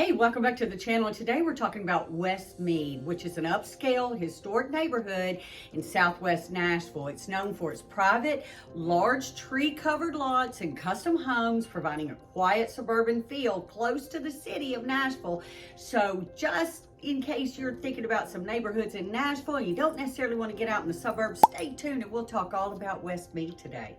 Hey, welcome back to the channel. Today we're talking about West Meade, which is an upscale historic neighborhood in southwest Nashville. It's known for its private, large tree-covered lots and custom homes, providing a quiet suburban feel close to the city of Nashville. So just in case you're thinking about some neighborhoods in Nashville and you don't necessarily want to get out in the suburbs, stay tuned and we'll talk all about West Meade today.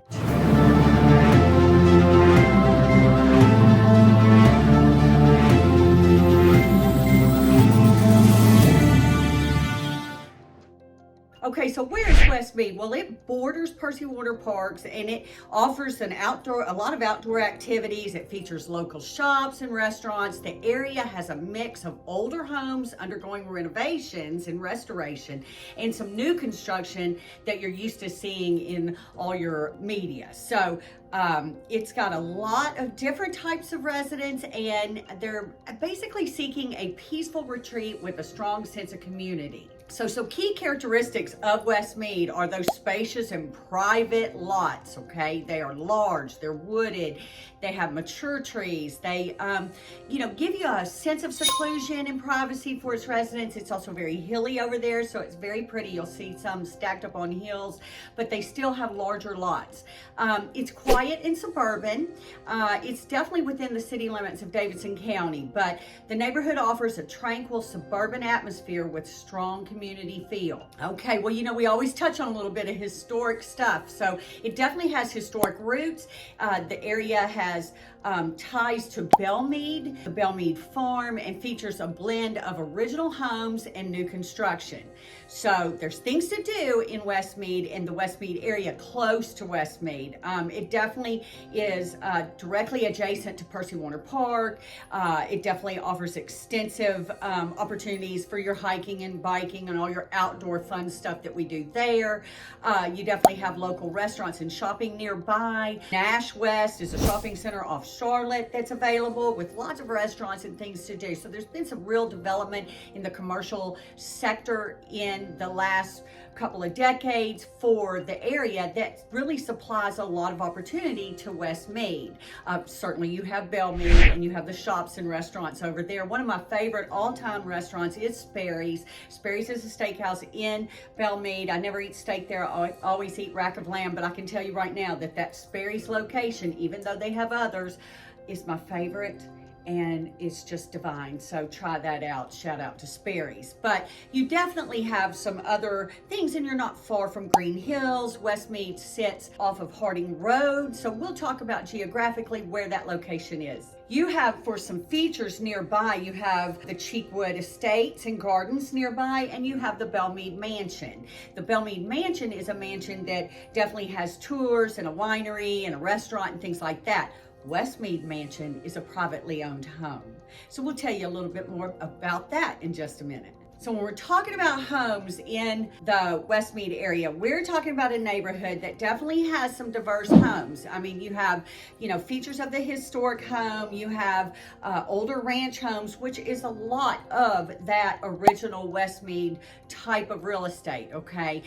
Okay, so where's West Meade? Well, it borders Percy Water Parks and it offers a lot of outdoor activities. It features local shops and restaurants. The area has a mix of older homes undergoing renovations and restoration and some new construction that you're used to seeing in all your media. So it's got a lot of different types of residents and they're basically seeking a peaceful retreat with a strong sense of community. So some key characteristics of West Meade are those spacious and private lots, okay? They are large, they're wooded, they have mature trees, they, give you a sense of seclusion and privacy for its residents. It's also very hilly over there, so it's very pretty. You'll see some stacked up on hills, but they still have larger lots. It's quiet and suburban. It's definitely within the city limits of Davidson County, but the neighborhood offers a tranquil suburban atmosphere with strong community feel. Okay, well, we always touch on a little bit of historic stuff, so it definitely has historic roots. The area has ties to Belle Meade, the Bel Meade farm, and features a blend of original homes and new construction. So there's things to do in West Meade, in the West Meade area, close to West Meade. It definitely is directly adjacent to Percy Water Park. It definitely offers extensive opportunities for your hiking and biking and all your outdoor fun stuff that we do there. You definitely have local restaurants and shopping nearby. Nash West is a shopping center off Charlotte that's available with lots of restaurants and things to do. So there's been some real development in the commercial sector in the last couple of decades for the area that really supplies a lot of opportunity to West Meade. Certainly you have Bel Meade and you have the shops and restaurants over there. One of my favorite all-time restaurants is Sperry's. Sperry's is a steakhouse in Bel Meade. I never eat steak there. I always eat rack of lamb, but I can tell you right now that Sperry's location, even though they have others, is my favorite. And it's just divine. So try that out. Shout out to Sperry's. But you definitely have some other things, and you're not far from Green Hills. West Meade sits off of Harding Road. So we'll talk about geographically where that location is. You have, for some features nearby, you have the Cheekwood Estates and Gardens nearby, and you have the Belle Meade Mansion. The Belle Meade Mansion is a mansion that definitely has tours and a winery and a restaurant and things like that. West Meade Mansion is a privately owned home. So we'll tell you a little bit more about that in just a minute. So when we're talking about homes in the West Meade area, we're talking about a neighborhood that definitely has some diverse homes. I mean, you have, features of the historic home. You have older ranch homes, which is a lot of that original West Meade type of real estate, okay?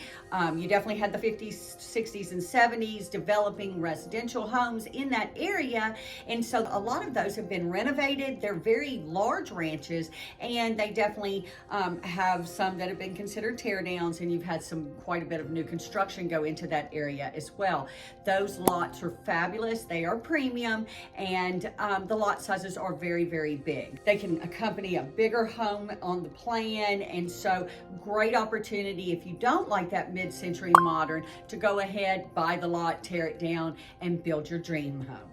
You definitely had the 50s, 60s, and 70s developing residential homes in that area. And so a lot of those have been renovated. They're very large ranches, and they definitely have some that have been considered tear downs, and you've had quite a bit of new construction go into that area as well. Those lots are fabulous. They are premium, and the lot sizes are very, very big. They can accompany a bigger home on the plan, and so great opportunity if you don't like that mid-century modern to go ahead, buy the lot, tear it down, and build your dream home.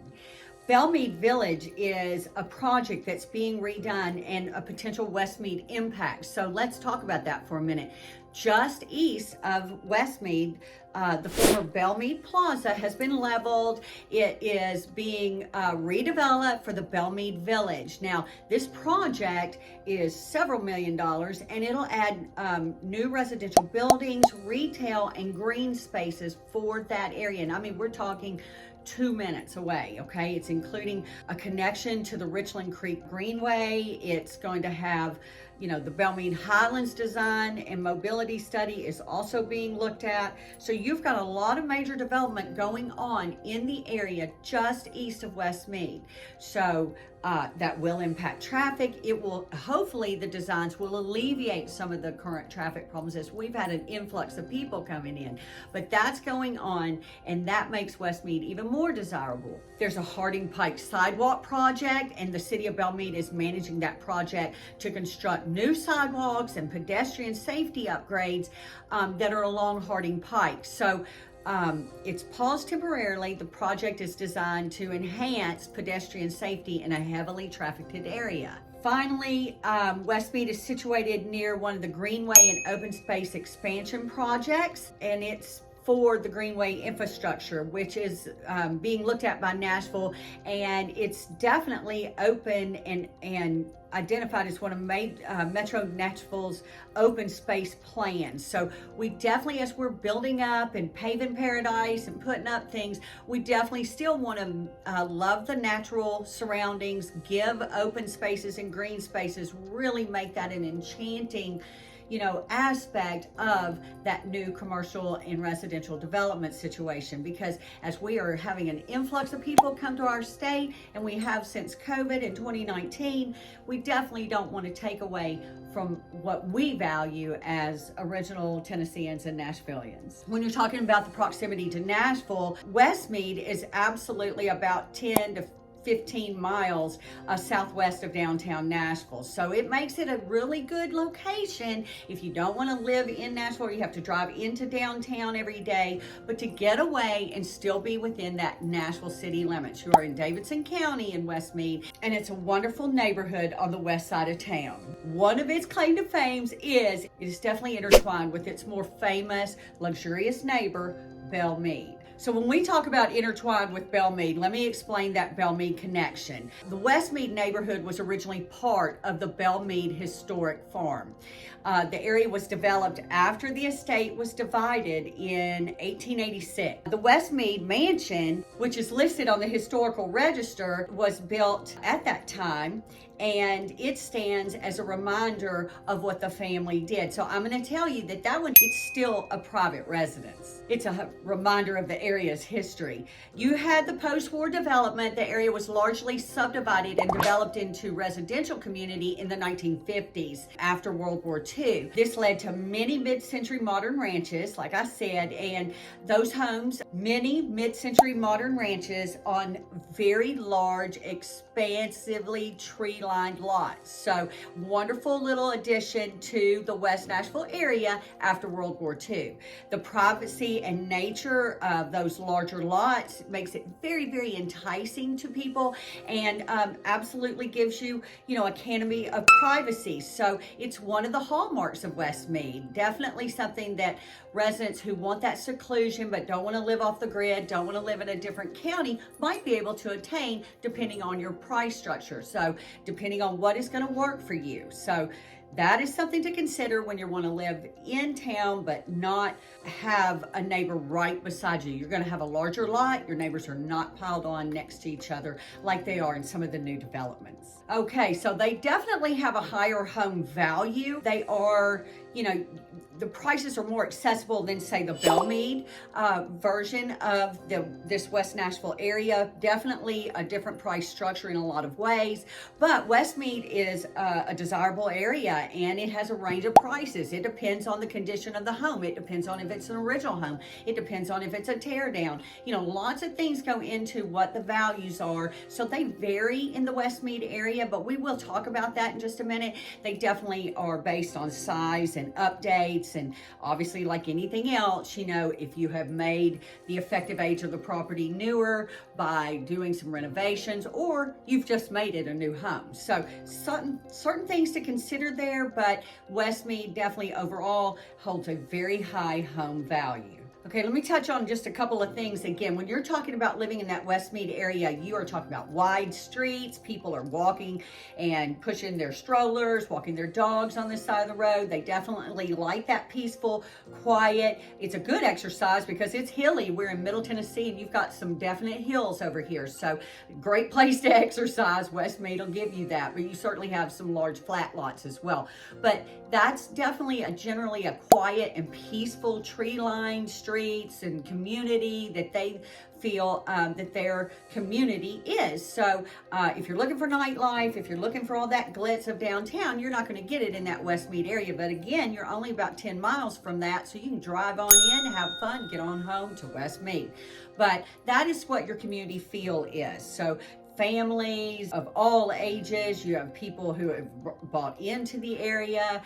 Bel Meade Village is a project that's being redone and a potential West Meade impact. So let's talk about that for a minute. Just east of West Meade, the former Bel Meade Plaza has been leveled. It is being redeveloped for the Bel Meade Village. Now, this project is several $1 million, and it'll add new residential buildings, retail, and green spaces for that area. And I mean, we're talking 2 minutes away, okay? It's including a connection to the Richland Creek Greenway. It's going to have The Belle Meade Highlands design and mobility study is also being looked at. So you've got a lot of major development going on in the area just east of West Meade. So that will impact traffic. It will, hopefully the designs will alleviate some of the current traffic problems as we've had an influx of people coming in. But that's going on, and that makes West Meade even more desirable. There's a Harding Pike sidewalk project, and the city of Belle Meade is managing that project to construct new sidewalks and pedestrian safety upgrades that are along Harding Pike. So it's paused temporarily. The project is designed to enhance pedestrian safety in a heavily trafficked area. Finally, West Meade is situated near one of the Greenway and open space expansion projects, and it's for the Greenway infrastructure, which is being looked at by Nashville, and it's definitely open and identified as one of Metro Nashville's open space plans. So we definitely, as we're building up and paving paradise and putting up things, we definitely still want to love the natural surroundings, give open spaces and green spaces, really make that an enchanting aspect of that new commercial and residential development situation, because as we are having an influx of people come to our state, and we have since COVID in 2019, we definitely don't want to take away from what we value as original Tennesseans and Nashvillians. When you're talking about the proximity to Nashville, West Meade is absolutely about 10 to 15 miles southwest of downtown Nashville. So it makes it a really good location if you don't want to live in Nashville. You have to drive into downtown every day, but to get away and still be within that Nashville city limits. You are in Davidson County in West Meade, and it's a wonderful neighborhood on the west side of town. One of its claim to fame is it is definitely intertwined with its more famous, luxurious neighbor, Bel Meade. So when we talk about intertwined with Bel Meade, let me explain that Bel Meade connection. The West Meade neighborhood was originally part of the Bel Meade Historic Farm. The area was developed after the estate was divided in 1886. The West Meade Mansion, which is listed on the Historical Register, was built at that time, and it stands as a reminder of what the family did. So I'm going to tell you that one, it's still a private residence. It's a reminder of the area's history. You had the post-war development. The area was largely subdivided and developed into residential community in the 1950s after World War II. This led to many mid-century modern ranches, like I said, and those homes, many mid-century modern ranches on very large, expansively tree-lined lots. So wonderful little addition to the West Nashville area after World War II. The privacy and nature of those larger lots makes it very, very enticing to people, and absolutely gives you, a canopy of privacy. So it's one of the hallmarks of West Meade. Definitely something that residents who want that seclusion but don't want to live off the grid, don't want to live in a different county, might be able to attain depending on your price structure. So depending on what is going to work for you. So that is something to consider when you want to live in town but not have a neighbor right beside you. You're going to have a larger lot. Your neighbors are not piled on next to each other like they are in some of the new developments. Okay, so they definitely have a higher home value. They are, the prices are more accessible than, say, the Bel Meade version of this West Nashville area. Definitely a different price structure in a lot of ways, but West Meade is a desirable area, and it has a range of prices. It depends on the condition of the home. It depends on if it's an original home. It depends on if it's a tear down. Lots of things go into what the values are, so they vary in the West Meade area, but we will talk about that in just a minute. They definitely are based on size and updates, and obviously, like anything else, if you have made the effective age of the property newer by doing some renovations, or you've just made it a new home. So certain things to consider there, but West Meade definitely overall holds a very high home value. Okay, let me touch on just a couple of things. Again, when you're talking about living in that West Meade area, you are talking about wide streets. People are walking and pushing their strollers, walking their dogs on the side of the road. They definitely like that peaceful, quiet. It's a good exercise because it's hilly. We're in Middle Tennessee and you've got some definite hills over here. So great place to exercise. West Meade will give you that, but you certainly have some large flat lots as well. But that's definitely generally a quiet and peaceful tree-lined streets and community that they feel that their community is. So if you're looking for nightlife, if you're looking for all that glitz of downtown, you're not going to get it in that West Meade area. But again, you're only about 10 miles from that, so you can drive on in, have fun, get on home to West Meade. But that is what your community feel is. So families of all ages, you have people who have bought into the area.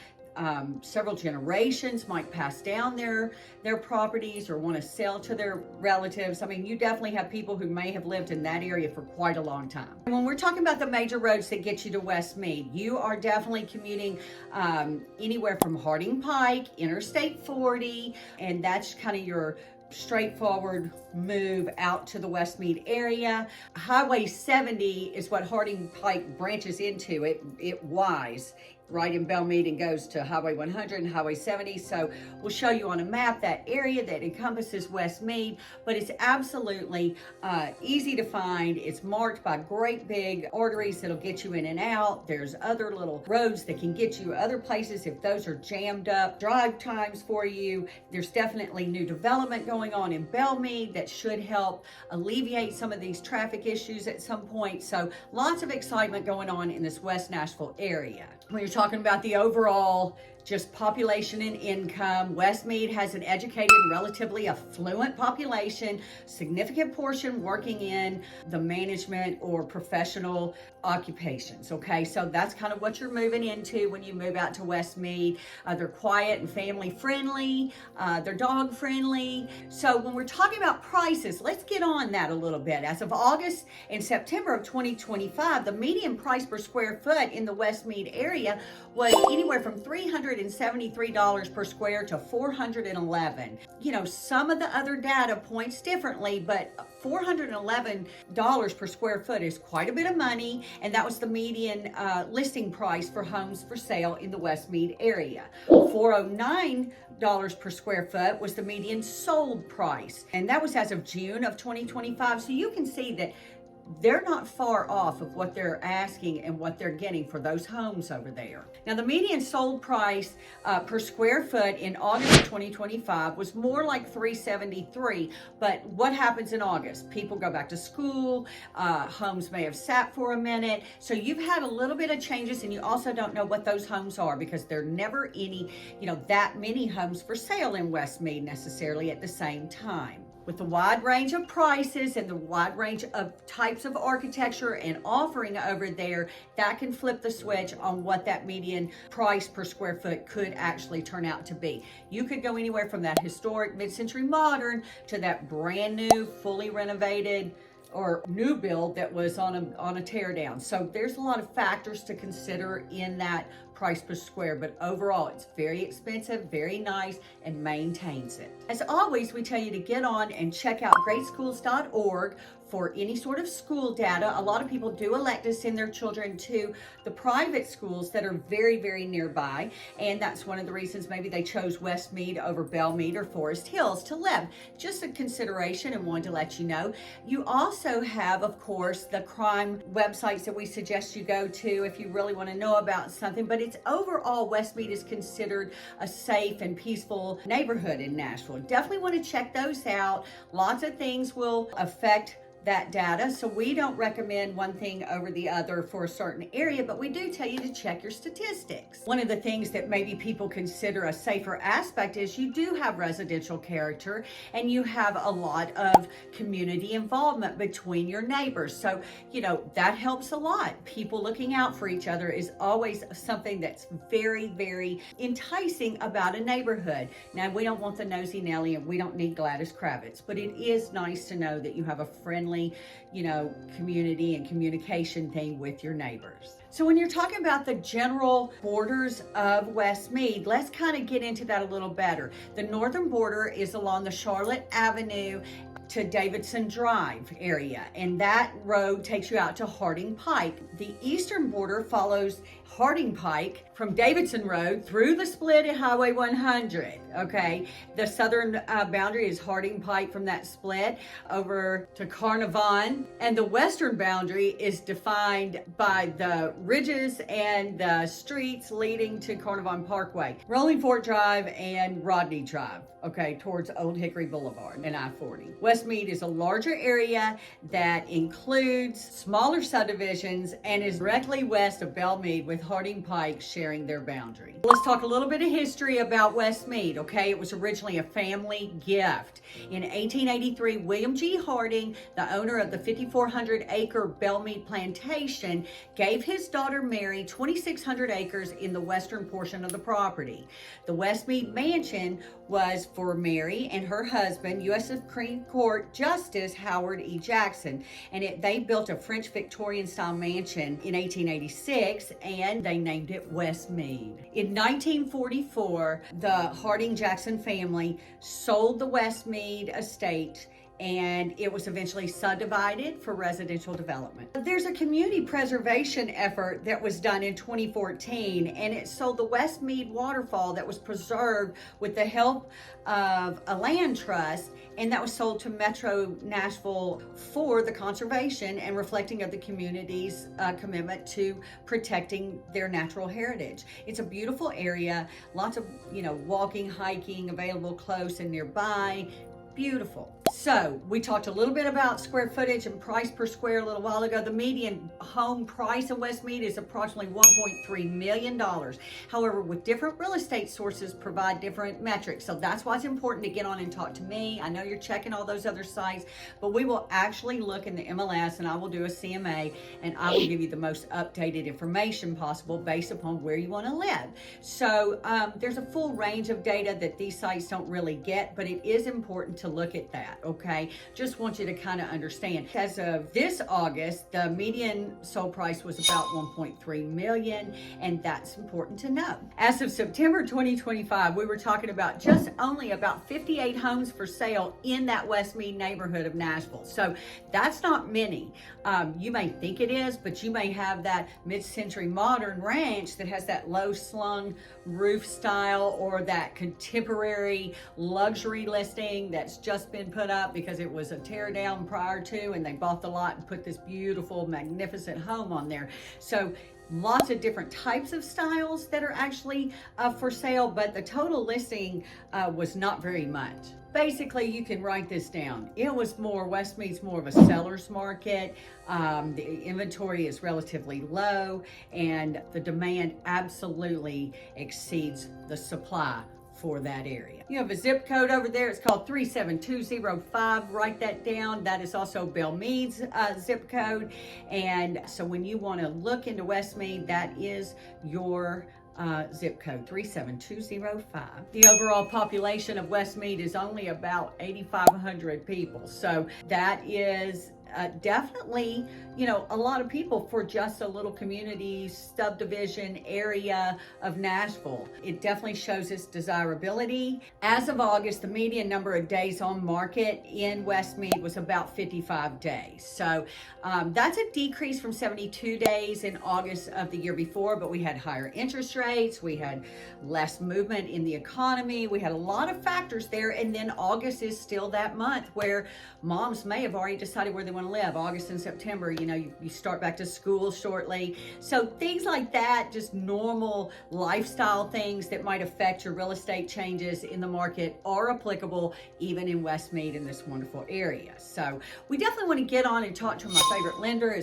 Several generations might pass down their properties or want to sell to their relatives. I mean, you definitely have people who may have lived in that area for quite a long time. And when we're talking about the major roads that get you to West Meade, you are definitely commuting anywhere from Harding Pike, Interstate 40, and that's kind of your straightforward move out to the West Meade area. Highway 70 is what Harding Pike branches into. It wise right in Bel Meade and goes to Highway 100 and Highway 70. So we'll show you on a map that area that encompasses West Meade, but it's absolutely easy to find. It's marked by great big arteries that'll get you in and out. There's other little roads that can get you other places if those are jammed up. Drive times for you. There's definitely new development going on in Bel Meade that should help alleviate some of these traffic issues at some point. So lots of excitement going on in this West Nashville area. When you're talking about the overall just population and income, West Meade has an educated, relatively affluent population, significant portion working in the management or professional occupations, okay? So that's kind of what you're moving into when you move out to West Meade. They're quiet and family friendly, they're dog friendly. So when we're talking about prices, let's get on that a little bit. As of August and September of 2025, the median price per square foot in the West Meade area was anywhere from $373 per square to $411. You know, some of the other data points differently, but $411 per square foot is quite a bit of money, and that was the median listing price for homes for sale in the West Meade area. $409 per square foot was the median sold price, and that was as of June of 2025. So you can see that they're not far off of what they're asking and what they're getting for those homes over there. Now, the median sold price per square foot in August of 2025 was more like $373. But what happens in August? People go back to school, homes may have sat for a minute. So you've had a little bit of changes, and you also don't know what those homes are because there are never any, that many homes for sale in West Meade necessarily at the same time. With the wide range of prices and the wide range of types of architecture and offering over there, that can flip the switch on what that median price per square foot could actually turn out to be. You could go anywhere from that historic mid-century modern to that brand new, fully renovated or new build that was on a tear down. So there's a lot of factors to consider in that price per square, but overall it's very expensive, very nice, and maintains it. As always, we tell you to get on and check out greatschools.org for any sort of school data. A lot of people do elect to send their children to the private schools that are very, very nearby, and that's one of the reasons maybe they chose West Meade over Bel Meade or Forest Hills to live. Just a consideration, and wanted to let you know. You also have, of course, the crime websites that we suggest you go to if you really want to know about something, but it's overall West Meade is considered a safe and peaceful neighborhood in Nashville. Definitely want to check those out. Lots of things will affect that data, so we don't recommend one thing over the other for a certain area, but we do tell you to check your statistics. One of the things that maybe people consider a safer aspect is you do have residential character and you have a lot of community involvement between your neighbors. So, that helps a lot. People looking out for each other is always something that's very, very enticing about a neighborhood. Now, we don't want the nosy Nelly and we don't need Gladys Kravitz, but it is nice to know that you have a friendly, community and communication thing with your neighbors. So when you're talking about the general borders of West Meade, let's kind of get into that a little better. The northern border is along the Charlotte Avenue to Davidson Drive area, and that road takes you out to Harding Pike. The eastern border follows Harding Pike from Davidson Road through the split at Highway 100, okay? The southern boundary is Harding Pike from that split over to Carnarvon, and the western boundary is defined by the ridges and the streets leading to Carnarvon Parkway, Rolling Fork Drive and Rodney Drive, okay, towards Old Hickory Boulevard and I-40. West Meade is a larger area that includes smaller subdivisions and is directly west of Belle Meade, with Harding Pike sharing their boundary. Let's talk a little bit of history about West Meade, okay? It was originally a family gift. In 1883, William G. Harding, the owner of the 5,400-acre Bel Meade plantation, gave his daughter Mary 2,600 acres in the western portion of the property. The West Meade Mansion was for Mary and her husband, U.S. Supreme Court Justice Howard E. Jackson, and they built a French Victorian-style mansion in 1886, and they named it West Meade. In 1944, the Harding-Jackson family sold the West Meade estate, and it was eventually subdivided for residential development. There's a community preservation effort that was done in 2014, and it sold the West Meade waterfall that was preserved with the help of a land trust, and that was sold to Metro Nashville for the conservation and reflecting of the community's commitment to protecting their natural heritage. It's a beautiful area, lots of walking, hiking available close and nearby. Beautiful. So we talked a little bit about square footage and price per square a little while ago. The median home price in West Meade is approximately $1.3 million. However, with different real estate sources provide different metrics. So that's why it's important to get on and talk to me. I know you're checking all those other sites, but we will actually look in the MLS, and I will do a CMA, and I will give you the most updated information possible based upon where you want to live. So there's a full range of data that these sites don't really get, but it is important to look at that, okay? Just want you to kind of understand. As of this August, the median sold price was about $1.3 million, and that's important to know. As of September 2025, we were talking about just only about 58 homes for sale in that West Meade neighborhood of Nashville. So that's not many. You may think it is, but you may have that mid-century modern ranch that has that low-slung roof style, or that contemporary luxury listing that's just been put up because it was a tear down prior to, and they bought the lot and put this beautiful, magnificent home on there. So lots of different types of styles that are actually for sale, but the total listing was not very much. Basically, you can write this down. It was more, West Meade's more of a seller's market. The inventory is relatively low, and the demand absolutely exceeds the supply for that area. You have a zip code over there. It's called 37205. Write that down. That is also Bel Meade's zip code. And so when you want to look into West Meade, that is your zip code, 37205. The overall population of West Meade is only about 8,500 people. So that is definitely, a lot of people for just a little community subdivision area of Nashville. It definitely shows its desirability. As of August, the median number of days on market in West Meade was about 55 days. So that's a decrease from 72 days in August of the year before, but we had higher interest rates, we had less movement in the economy, we had a lot of factors there, and then August is still that month where moms may have already decided where they want to live. August and September, you start back to school shortly. So things like that, just normal lifestyle things that might affect your real estate changes in the market, are applicable even in West Meade, in this wonderful area. So we definitely want to get on and talk to my favorite lender.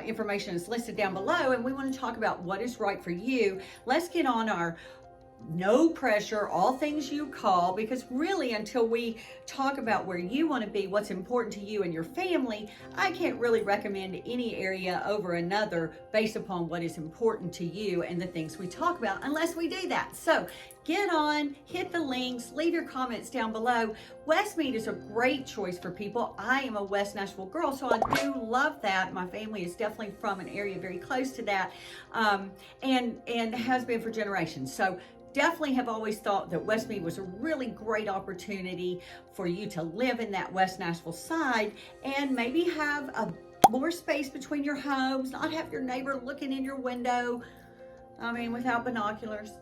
Information is listed down below, and we want to talk about what is right for you. Let's get on our no pressure, all things you call, because really until we talk about where you want to be, what's important to you and your family, I can't really recommend any area over another based upon what is important to you and the things we talk about, unless we do that. So get on, hit the links, leave your comments down below. West Meade is a great choice for people. I am a West Nashville girl, so I do love that. My family is definitely from an area very close to that, and has been for generations. So definitely have always thought that West Meade was a really great opportunity for you to live in that West Nashville side and maybe have a more space between your homes, not have your neighbor looking in your window, without binoculars.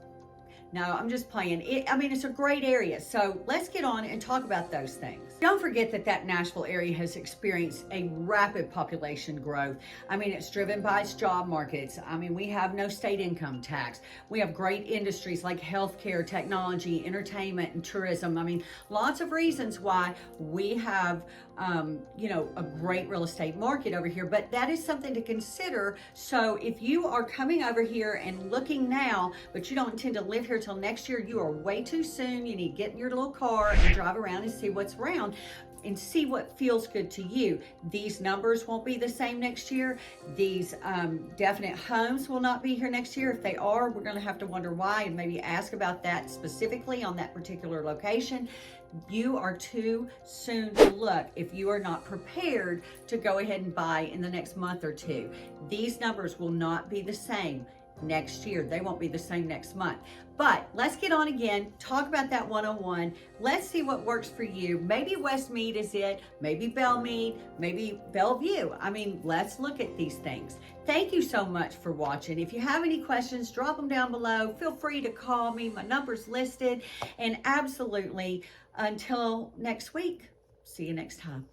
No, I'm just playing. It's a great area. So let's get on and talk about those things. Don't forget that Nashville area has experienced a rapid population growth. It's driven by its job markets. We have no state income tax. We have great industries like healthcare, technology, entertainment, and tourism. Lots of reasons why we have, a great real estate market over here, but that is something to consider. So if you are coming over here and looking now, but you don't intend to live here till next year, you are way too soon. You need to get in your little car and drive around and see what's around and see what feels good to you. These numbers won't be the same next year. These definite homes will not be here next year. If they are, we're going to have to wonder why and maybe ask about that specifically on that particular location. You are too soon to look if you are not prepared to go ahead and buy in the next month or two. These numbers will not be the same next year. They won't be the same next month. But let's get on again, talk about that 101. Let's see what works for you. Maybe West Meade is it, maybe Bel Meade, maybe Bellevue. Let's look at these things. Thank you so much for watching. If you have any questions, drop them down below. Feel free to call me. My number's listed. And absolutely, until next week, see you next time.